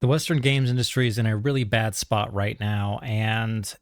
The Western games industry is in a really bad spot right now, and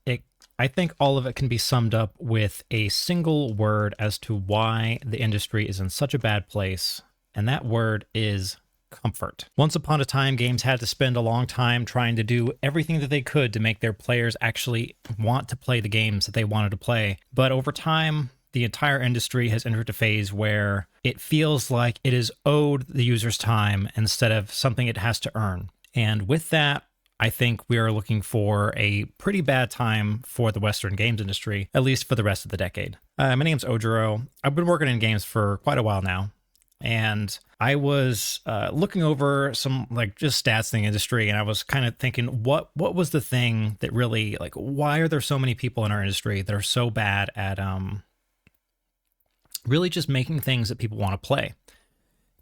I think all of it can be summed up with a single word as to why the industry is in such a bad place, and that word is comfort. Once upon a time, games had to spend a long time trying to do everything that they could to make their players actually want to play the games that they wanted to play. But over time, the entire industry has entered a phase where it feels like it is owed the user's time instead of something it has to earn. And with that, I think we are looking for a pretty bad time for the Western games industry, at least for the rest of the decade. My name's Ojiro. I've been working in games for quite a while now. And I was looking over some like just stats in the industry, and I was kind of thinking, what was the thing that really like why are there so many people in our industry that are so bad at really just making things that people want to play?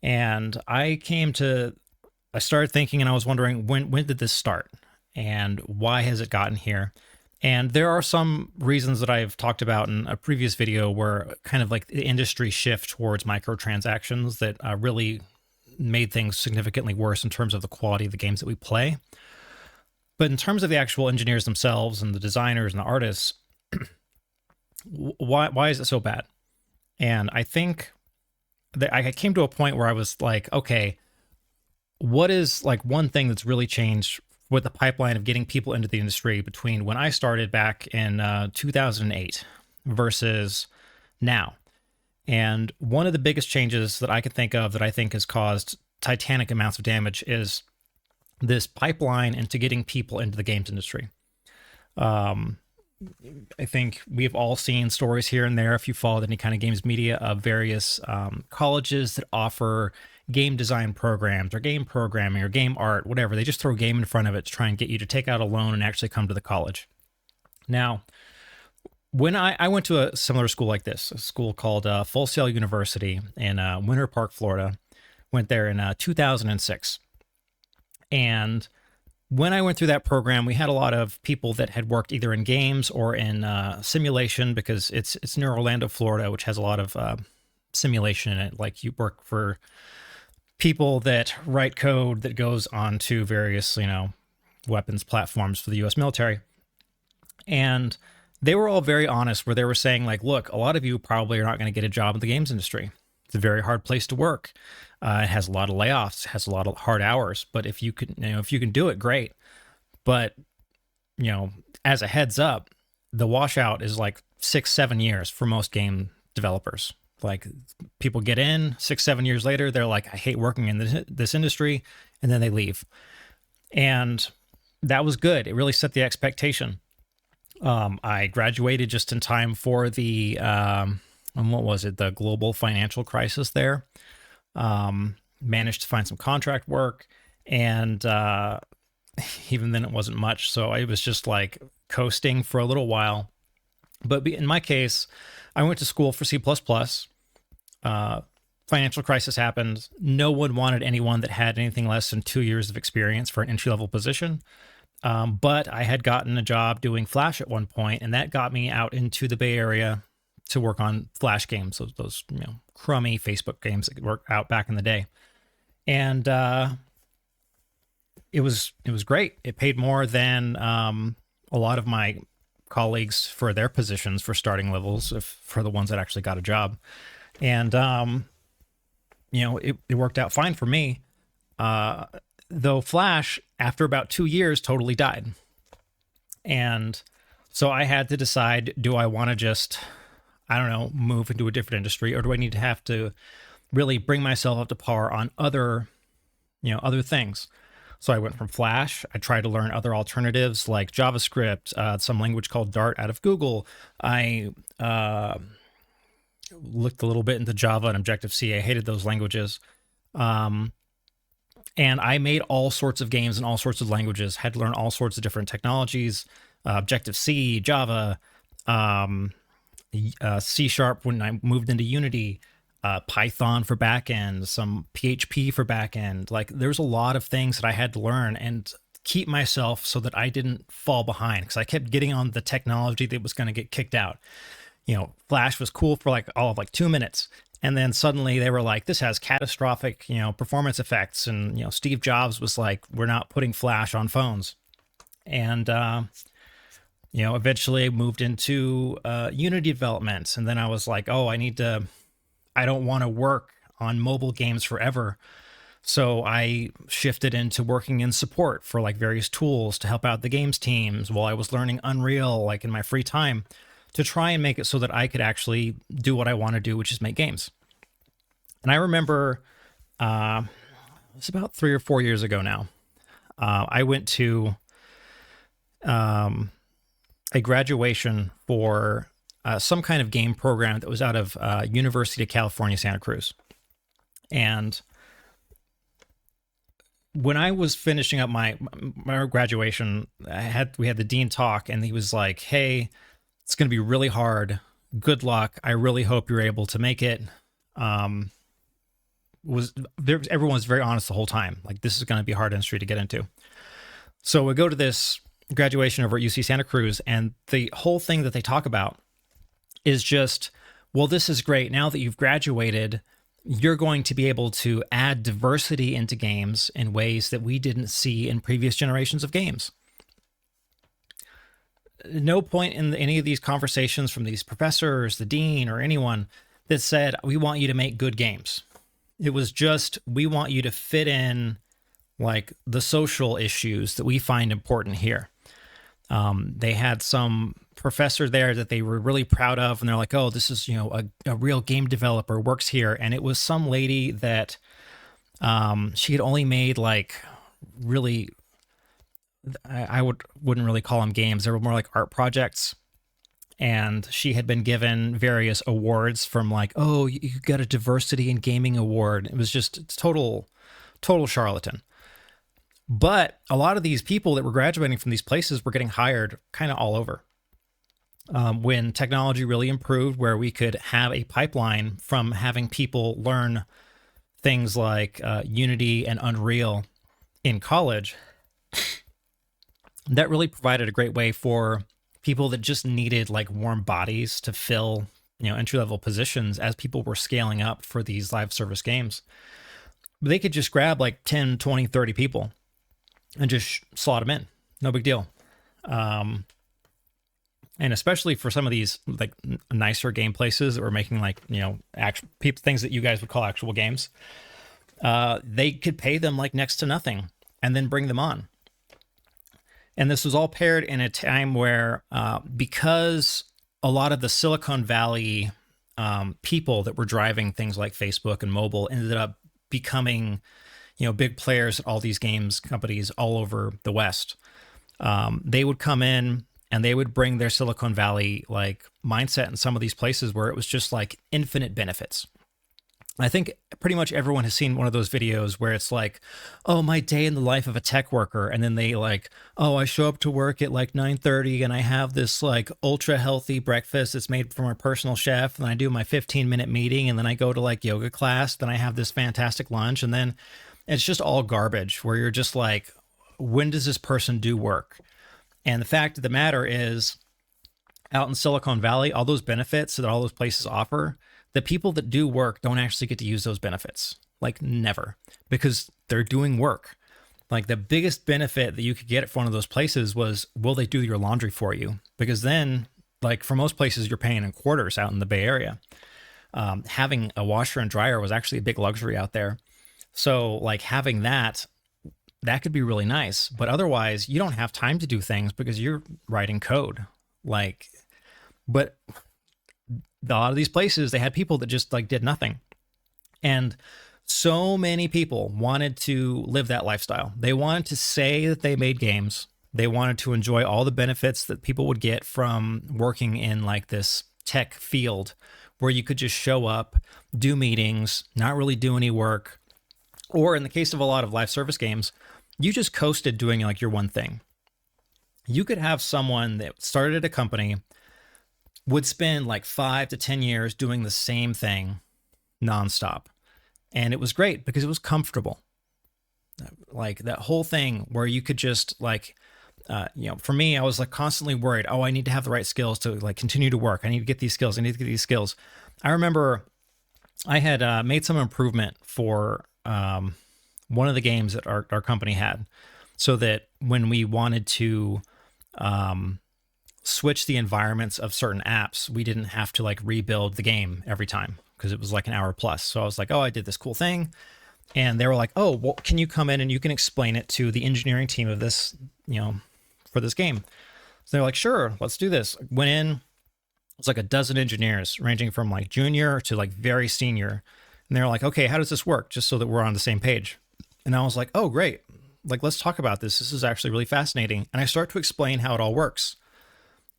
And I started thinking, and I was wondering when did this start and why has it gotten here? And there are some reasons that I've talked about in a previous video where kind of like the industry shift towards microtransactions that really made things significantly worse in terms of the quality of the games that we play. But in terms of the actual engineers themselves and the designers and the artists, why is it so bad? And I think that I came to a point where I was like, okay, what is like one thing that's really changed with the pipeline of getting people into the industry between when I started back in 2008 versus now? And one of the biggest changes that I can think of that I think has caused titanic amounts of damage is this pipeline into getting people into the games industry. I think we've all seen stories here and there, if you followed any kind of games media, of various colleges that offer game design programs or game programming or game art, whatever. They just throw game in front of it to try and get you to take out a loan and actually come to the college. Now, when I went to a similar school like this, a school called Full Sail University in Winter Park, Florida, went there in 2006. And when I went through that program, we had a lot of people that had worked either in games or in simulation, because it's near Orlando, Florida, which has a lot of simulation in it. Like you work for people that write code that goes onto various, weapons platforms for the U.S. military. And they were all very honest where they were saying like, look, a lot of you probably are not going to get a job in the games industry. It's a very hard place to work. It has a lot of layoffs, has a lot of hard hours. But if you can do it, great. But, as a heads up, the washout is like 6-7 years for most game developers. Like people get in 6-7 years later, they're like, I hate working in this industry. And then they leave. And that was good. It really set the expectation. I graduated just in time for the, what was it? The global financial crisis there. Managed to find some contract work, and even then it wasn't much. So I was just like coasting for a little while. But in my case, I went to school for C++. Financial crisis happened. No one wanted anyone that had anything less than 2 years of experience for an entry-level position. But I had gotten a job doing Flash at one point, and that got me out into the Bay Area to work on Flash games, those crummy Facebook games that worked out back in the day. And it was great. It paid more than a lot of my colleagues for their positions for starting levels, for the ones that actually got a job. And it worked out fine for me. Though Flash, after about 2 years, totally died. And so I had to decide, do I want to just, move into a different industry, or do I need to have to really bring myself up to par on other things? So I went from Flash. I tried to learn other alternatives like JavaScript, some language called Dart out of Google. I looked a little bit into Java and Objective-C. I hated those languages. And I made all sorts of games in all sorts of languages, had to learn all sorts of different technologies, Objective-C, Java, C# when I moved into Unity, Python for backend, some PHP for backend. Like there's a lot of things that I had to learn and keep myself so that I didn't fall behind, because I kept getting on the technology that was going to get kicked out. Flash was cool for like all of 2 minutes. And then suddenly they were like, this has catastrophic, performance effects. And, Steve Jobs was like, we're not putting Flash on phones. And, eventually moved into Unity development. And then I was like, oh, I don't want to work on mobile games forever. So I shifted into working in support for like various tools to help out the games teams while I was learning Unreal, like in my free time, to try and make it so that I could actually do what I want to do, which is make games. And I remember it's about 3 or 4 years ago now. I went to a graduation for some kind of game program that was out of University of California, Santa Cruz. And when I was finishing up my graduation, we had the dean talk, and he was like, "Hey, it's going to be really hard. Good luck. I really hope you're able to make it." Everyone was very honest the whole time. Like, this is going to be a hard industry to get into. So we go to this graduation over at UC Santa Cruz, and the whole thing that they talk about is just, well, this is great. Now that you've graduated, you're going to be able to add diversity into games in ways that we didn't see in previous generations of games. No point in any of these conversations from these professors, the dean, or anyone that said, we want you to make good games. It was just, we want you to fit in like the social issues that we find important here. They had some professor there that they were really proud of, and they're like, oh, this is, a real game developer works here. And it was some lady that she had only made like really, I wouldn't really call them games. They were more like art projects. And she had been given various awards from like, oh, you got a diversity in gaming award. It was just total charlatan. But a lot of these people that were graduating from these places were getting hired kind of all over. When technology really improved, where we could have a pipeline from having people learn things like Unity and Unreal in college, that really provided a great way for people that just needed like warm bodies to fill, entry-level positions as people were scaling up for these live service games. They could just grab like 10, 20, 30 people and just slot them in. No big deal. And especially for some of these like nicer game places that were making like, actual things that you guys would call actual games, they could pay them like next to nothing and then bring them on. And this was all paired in a time where, because a lot of the Silicon Valley people that were driving things like Facebook and mobile ended up becoming, big players at all these games companies all over the West. They would come in and they would bring their Silicon Valley like mindset in some of these places where it was just like infinite benefits. I think pretty much everyone has seen one of those videos where it's like, oh, my day in the life of a tech worker. And then they like, oh, I show up to work at like 9:30 and I have this like ultra healthy breakfast that's made from our personal chef. And I do my 15-minute meeting, and then I go to like yoga class. Then I have this fantastic lunch. And then it's just all garbage where you're just like, when does this person do work? And the fact of the matter is, out in Silicon Valley, all those benefits that all those places offer, the people that do work don't actually get to use those benefits. Like, never, because they're doing work. Like, the biggest benefit that you could get at one of those places was, will they do your laundry for you? Because then, like, for most places, you're paying in quarters out in the Bay Area. Having a washer and dryer was actually a big luxury out there. So, like, having that could be really nice. But otherwise, you don't have time to do things because you're writing code. Like, but a lot of these places, they had people that just like did nothing. And so many people wanted to live that lifestyle. They wanted to say that they made games. They wanted to enjoy all the benefits that people would get from working in like this tech field where you could just show up, do meetings, not really do any work. Or in the case of a lot of live service games, you just coasted doing like your one thing. You could have someone that started a company, would spend like 5 to 10 years doing the same thing nonstop. And it was great because it was comfortable. Like that whole thing where you could just like, for me, I was like constantly worried, oh, I need to have the right skills to like continue to work. I need to get these skills. I need to get these skills. I remember I had made some improvement for one of the games that our company had, so that when we wanted to um, switch the environments of certain apps, we didn't have to like rebuild the game every time because it was like an hour plus. So I was like, oh, I did this cool thing. And they were like, oh, well, can you come in and you can explain it to the engineering team of this, for this game? So they're like, sure, let's do this. Went in, it's like a dozen engineers ranging from like junior to like very senior. And they're like, okay, how does this work? Just so that we're on the same page. And I was like, oh, great. Like, let's talk about this. This is actually really fascinating. And I start to explain how it all works.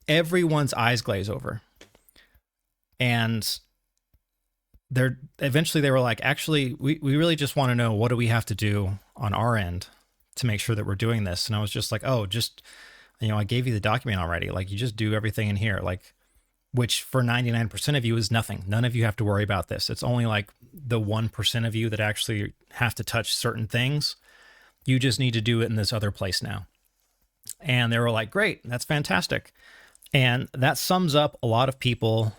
Everyone's eyes glaze over. And they're eventually they were like, actually, we really just want to know, what do we have to do on our end to make sure that we're doing this? And I was just like, oh, just, I gave you the document already. Like, you just do everything in here. Like, which for 99% of you is nothing. None of you have to worry about this. It's only like the 1% of you that actually have to touch certain things. You just need to do it in this other place now. And they were like, great, that's fantastic. And that sums up a lot of people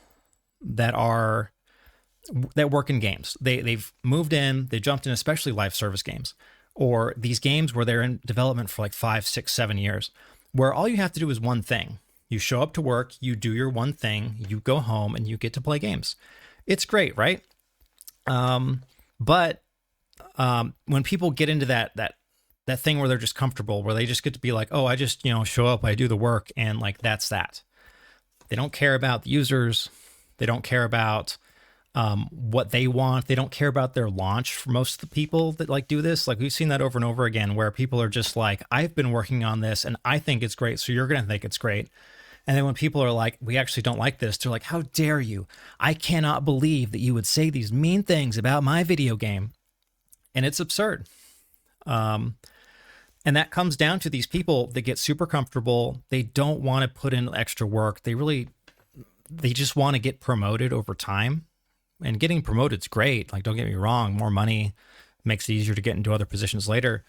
that work in games. They've moved in, they jumped in, especially live service games, or these games where they're in development for like 5, 6, 7 years, where all you have to do is one thing. You show up to work, you do your one thing, you go home, and you get to play games. It's great, right? But when people get into that thing where they're just comfortable, where they just get to be like, oh, I just, show up, I do the work, and like that's that. They don't care about the users. They don't care about what they want. They don't care about their launch for most of the people that like do this. Like, we've seen that over and over again, where people are just like, I've been working on this and I think it's great, so you're going to think it's great. And then when people are like, we actually don't like this, they're like, how dare you? I cannot believe that you would say these mean things about my video game. And it's absurd. And that comes down to these people that get super comfortable. They don't want to put in extra work. They just want to get promoted over time. And getting promoted's great. Like, don't get me wrong, more money makes it easier to get into other positions later.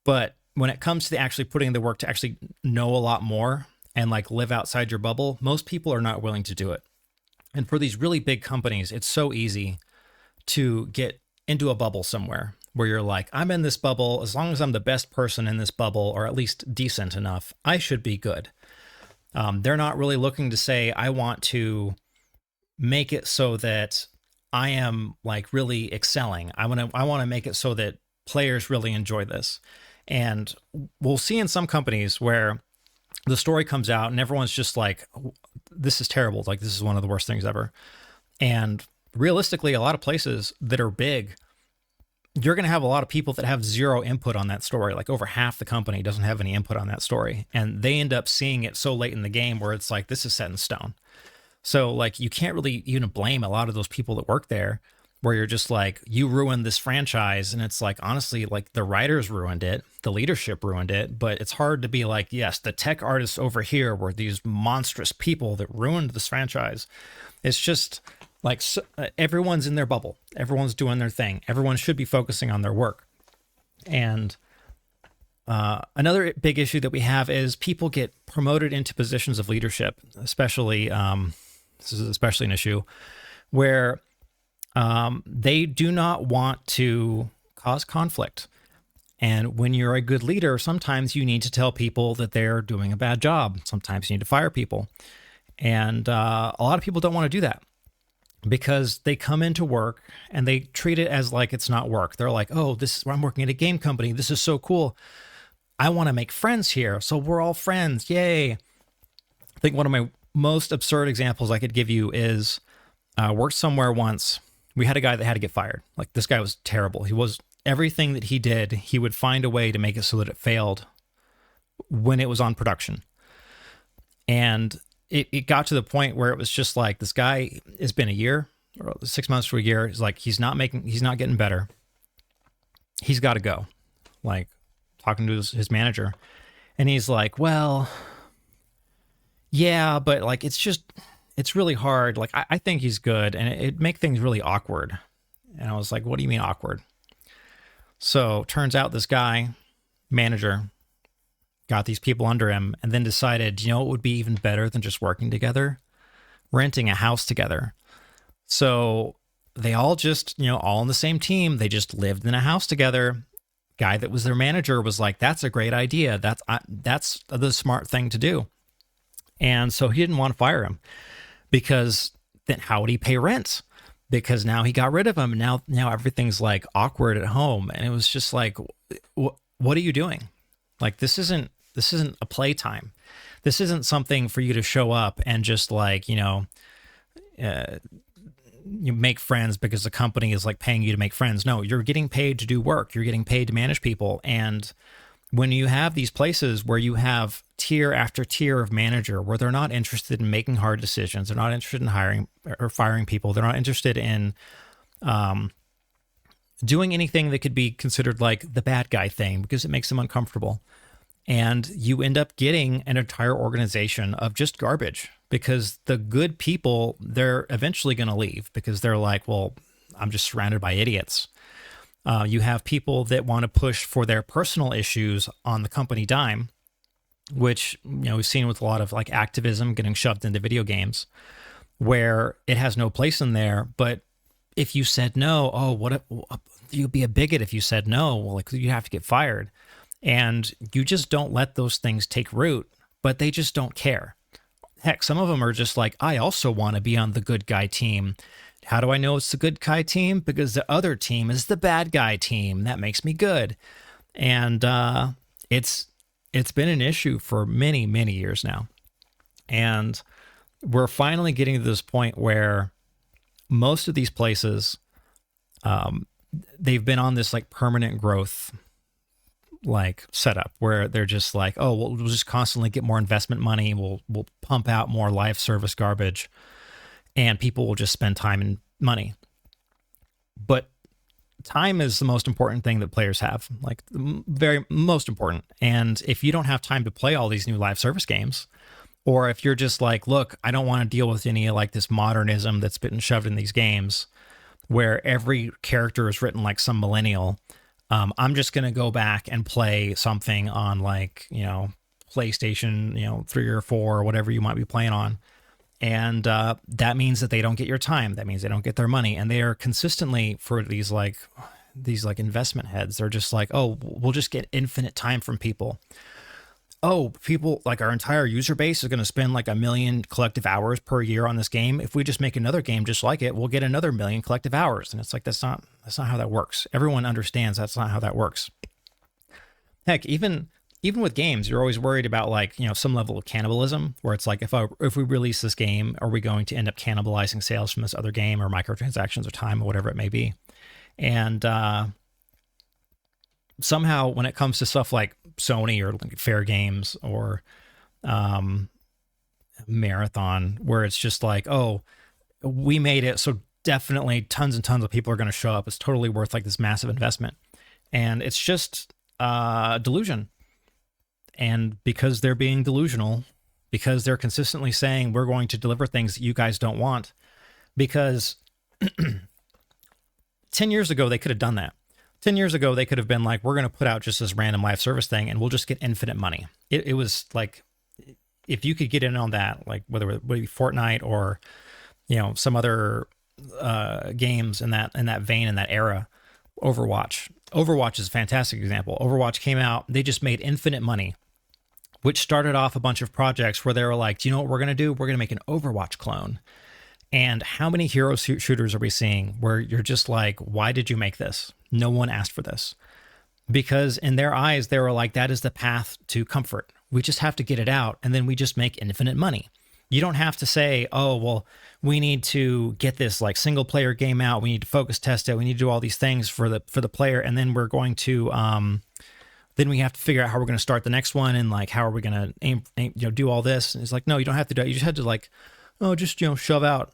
But when it comes to actually putting in the work to actually know a lot more and like live outside your bubble, most people are not willing to do it. And for these really big companies, it's so easy to get into a bubble somewhere where you're like, I'm in this bubble. As long as I'm the best person in this bubble, or at least decent enough, I should be good. They're not really looking to say, I want to make it so that I am like really excelling. I want to make it so that players really enjoy this. And we'll see in some companies where the story comes out and everyone's just like, this is terrible. Like, this is one of the worst things ever. And realistically, a lot of places that are big, you're going to have a lot of people that have zero input on that story. Like, over half the company doesn't have any input on that story. And they end up seeing it so late in the game where it's like, this is set in stone. So like, you can't really even blame a lot of those people that work there, where you're just like, you ruined this franchise. And it's like, honestly, like, the writers ruined it, the leadership ruined it. But it's hard to be like, yes, the tech artists over here were these monstrous people that ruined this franchise. It's just like, everyone's in their bubble. Everyone's doing their thing. Everyone should be focusing on their work. And another big issue that we have is people get promoted into positions of leadership, especially, this is especially an issue where they do not want to cause conflict. And when you're a good leader, sometimes you need to tell people that they're doing a bad job. Sometimes you need to fire people. And a lot of people don't want to do that, because they come into work and they treat it as like it's not work. They're like, oh, I'm working at a game company. This is so cool. I want to make friends here. So we're all friends. Yay. I think one of my most absurd examples I could give you is worked somewhere once. We had a guy that had to get fired. Like, this guy was terrible. Everything that he did, he would find a way to make it so that it failed when it was on production. And it got to the point where it was just like, this guy has been a year or 6 months to a year. It's like, he's not getting better. He's got to go. Like, talking to his manager, and he's like, well, yeah, but like, it's really hard. Like, I think he's good, and it'd make things really awkward. And I was like, what do you mean awkward? So turns out this guy, manager, got these people under him, and then decided, it would be even better than just working together? Renting a house together. So they all just, all on the same team. They just lived in a house together. Guy that was their manager was like, that's a great idea. That's the smart thing to do. And so he didn't want to fire him, because then how would he pay rent? Because now he got rid of him. And now everything's like awkward at home. And it was just like, what are you doing? Like, this isn't a playtime. This isn't something for you to show up and just like, you make friends because the company is like paying you to make friends. No, you're getting paid to do work. You're getting paid to manage people. And when you have these places where you have tier after tier of manager, where they're not interested in making hard decisions, they're not interested in hiring or firing people, they're not interested in doing anything that could be considered like the bad guy thing, because it makes them uncomfortable. And you end up getting an entire organization of just garbage, because the good people, they're eventually going to leave because they're like, well, I'm just surrounded by idiots. You have people that want to push for their personal issues on the company dime, which, we've seen with a lot of like activism getting shoved into video games, where it has no place in there. But if you said no, you'd be a bigot if you said no. Well, like, you have to get fired. And you just don't let those things take root, but they just don't care. Heck, some of them are just like, I also want to be on the good guy team. How do I know it's the good guy team? Because the other team is the bad guy team. That makes me good. And it's been an issue for many, many years now. And we're finally getting to this point where most of these places, they've been on this like permanent growth like setup, where they're just like, oh, we'll just constantly get more investment money. We'll pump out more live service garbage, and people will just spend time and money. But time is the most important thing that players have, like the very most important. And if you don't have time to play all these new live service games, or if you're just like, look, I don't want to deal with any like this modernism that's been shoved in these games, where every character is written like some millennial. I'm just going to go back and play something on like, PlayStation, 3 or 4 or whatever you might be playing on. And that means that they don't get your time. That means they don't get their money. And they are consistently, for these investment heads, they're just like, oh, we'll just get infinite time from people. Oh, people, like our entire user base is going to spend like 1 million collective hours per year on this game. If we just make another game just like it, we'll get another 1 million collective hours. And it's like, that's not how that works. Everyone understands that's not how that works. Heck, even with games, you're always worried about like, some level of cannibalism, where it's like, if we release this game, are we going to end up cannibalizing sales from this other game, or microtransactions or time or whatever it may be? And somehow when it comes to stuff like Sony or like Fair Games or Marathon, where it's just like, oh, we made it, so definitely tons and tons of people are going to show up. It's totally worth like this massive investment. And it's just delusion. And because they're being delusional, because they're consistently saying we're going to deliver things that you guys don't want, because 10 years ago, they could have done that. 10 years ago, they could have been like, we're going to put out just this random live service thing and we'll just get infinite money. It was like, if you could get in on that, like whether it would be Fortnite or, some other games in that vein, in that era, Overwatch is a fantastic example. Overwatch came out, they just made infinite money, which started off a bunch of projects where they were like, do you know what we're going to do? We're going to make an Overwatch clone. And how many hero shooters are we seeing where you're just like, why did you make this? No one asked for this. Because in their eyes, they were like, that is the path to comfort. We just have to get it out, and then we just make infinite money. You don't have to say, oh, well, we need to get this like single player game out. We need to focus test it. We need to do all these things for the player. And then we're going to, then we have to figure out how we're going to start the next one. And like, how are we going to do all this? And it's like, no, you don't have to do it. You just had to like, oh, just, shove out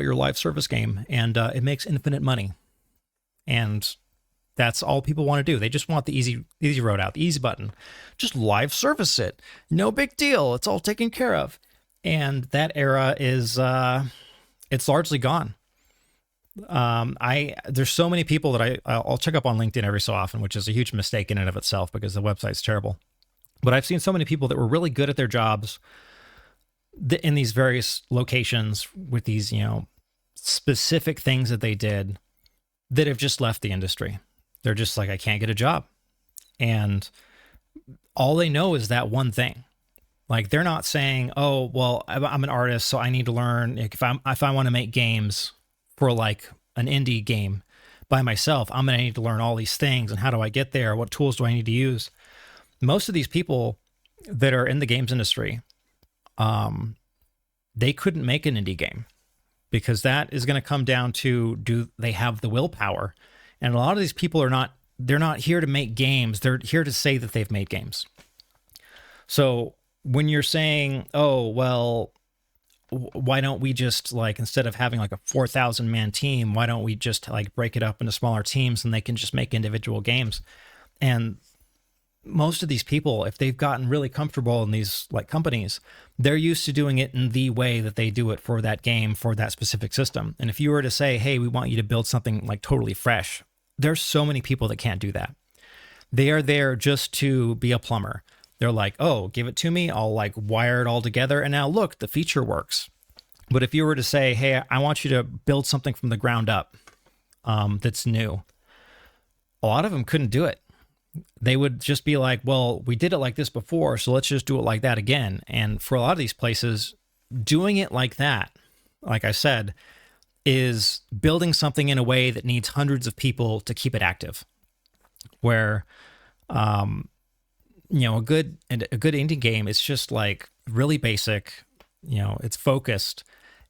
your live service game, and it makes infinite money. And that's all people want to do. They just want the easy road out, the easy button. Just live service it. No big deal. It's all taken care of. And that era is, it's largely gone. There's so many people that I'll check up on LinkedIn every so often, which is a huge mistake in and of itself because the website's terrible. But I've seen so many people that were really good at their jobs in these various locations with these, specific things that they did that have just left the industry. They're just like, I can't get a job. And all they know is that one thing. Like, they're not saying, oh, well, I'm an artist, so I need to learn. If I want to make games for like an indie game by myself, I'm going to need to learn all these things. And how do I get there? What tools do I need to use? Most of these people that are in the games industry, they couldn't make an indie game, because that is going to come down to, do they have the willpower? And a lot of these people they're not here to make games. They're here to say that they've made games. So when you're saying, oh, well, why don't we just, like, instead of having like a 4,000 man team, why don't we just like break it up into smaller teams and they can just make individual games? And most of these people, if they've gotten really comfortable in these like companies, they're used to doing it in the way that they do it for that game, for that specific system. And if you were to say, hey, we want you to build something like totally fresh, there's so many people that can't do that. They are there just to be a plumber. They're like, oh, give it to me. I'll like wire it all together. And now look, the feature works. But if you were to say, hey, I want you to build something from the ground up that's new, a lot of them couldn't do it. They would just be like, well, we did it like this before, so let's just do it like that again. And for a lot of these places, doing it like that, like I said, is building something in a way that needs hundreds of people to keep it active. Where, a good indie game is just like really basic, it's focused.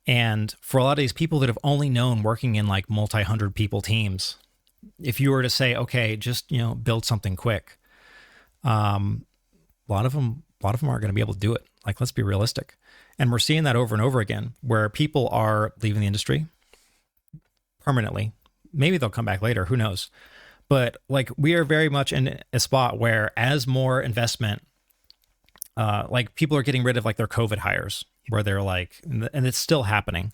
And for a lot of these people that have only known working in like multi-hundred people teams, if you were to say, okay, just, build something quick, a lot of them aren't going to be able to do it. Like, let's be realistic. And we're seeing that over and over again, where people are leaving the industry permanently. Maybe they'll come back later, who knows? But like, we are very much in a spot where, as more investment, like, people are getting rid of like their COVID hires, where they're like, and it's still happening,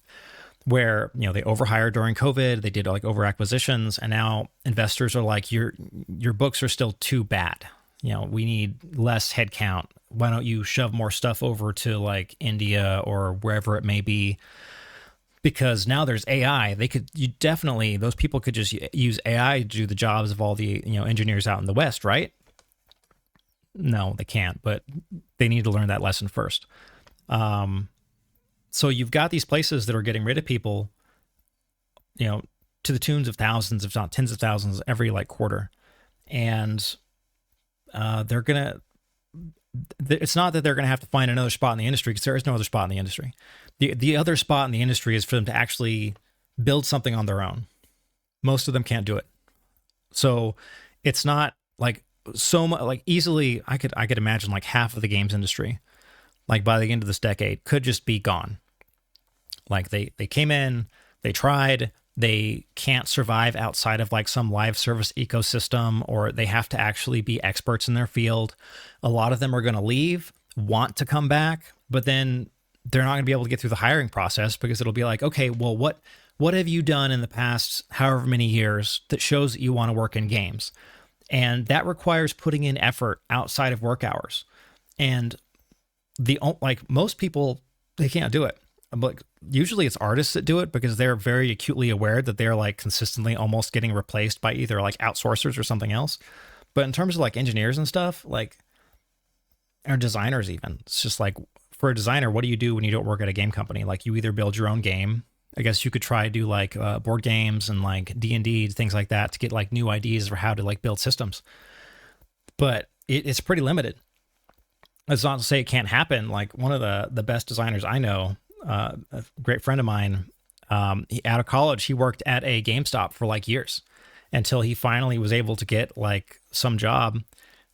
where, they overhired during COVID, they did like over acquisitions, and now investors are like, your books are still too bad. We need less headcount. Why don't you shove more stuff over to like India or wherever it may be? Because now there's AI. Those people could just use AI to do the jobs of all the, engineers out in the West, right? No, they can't, but they need to learn that lesson first. So you've got these places that are getting rid of people, to the tunes of thousands, if not tens of thousands, every like quarter. And it's not that they're going to have to find another spot in the industry, because there is no other spot in the industry. The other spot in the industry is for them to actually build something on their own. Most of them can't do it. So it's not like so much, like, easily I could imagine like half of the games industry, like by the end of this decade, could just be gone. Like, they came in, they tried, they can't survive outside of like some live service ecosystem, or they have to actually be experts in their field. A lot of them are going to leave, want to come back, but then they're not going to be able to get through the hiring process, because it'll be like, okay, well, what have you done in the past however many years that shows that you want to work in games? And that requires putting in effort outside of work hours. And most people, they can't do it. But usually it's artists that do it, because they're very acutely aware that they're like consistently almost getting replaced by either like outsourcers or something else. But in terms of like engineers and stuff, like, or designers even, it's just like, for a designer, what do you do when you don't work at a game company? Like, you either build your own game. I guess you could try to do like board games and like D&D, things like that, to get like new ideas for how to like build systems. It's pretty limited. That's not to say it can't happen. Like, one of the best designers I know, a great friend of mine, out of college, he worked at a GameStop for like years, until he finally was able to get like some job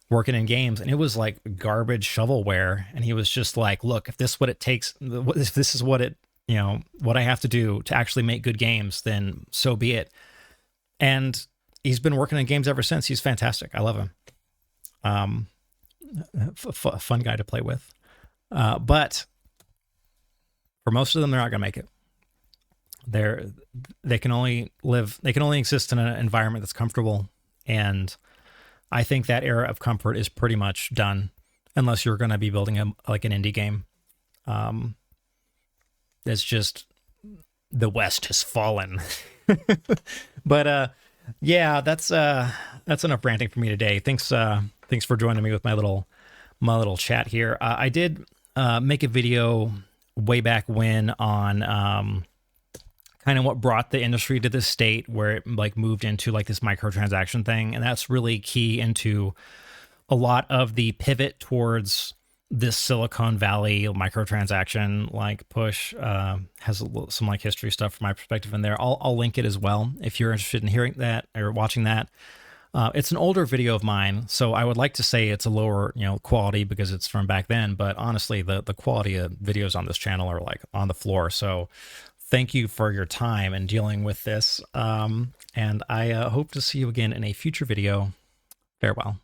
working in games. And it was like garbage shovelware. And he was just like, look, if this is what it takes, if this is what I have to do to actually make good games, then so be it. And he's been working in games ever since. He's fantastic. I love him. Fun guy to play with. But for most of them, they're not going to make it. They can only exist in an environment that's comfortable. And I think that era of comfort is pretty much done, unless you're going to be building like an indie game. It's just the West has fallen. But yeah, that's enough ranting for me today. Thanks for joining me with my little chat here. I did make a video way back when on kind of what brought the industry to this state where it like moved into like this microtransaction thing, and that's really key into a lot of the pivot towards this Silicon Valley microtransaction like push. Has some like history stuff from my perspective in there. I'll link it as well if you're interested in hearing that or watching that. It's an older video of mine, so I would like to say it's a lower, quality because it's from back then. But honestly, the quality of videos on this channel are like on the floor. So thank you for your time and dealing with this. And I hope to see you again in a future video. Farewell.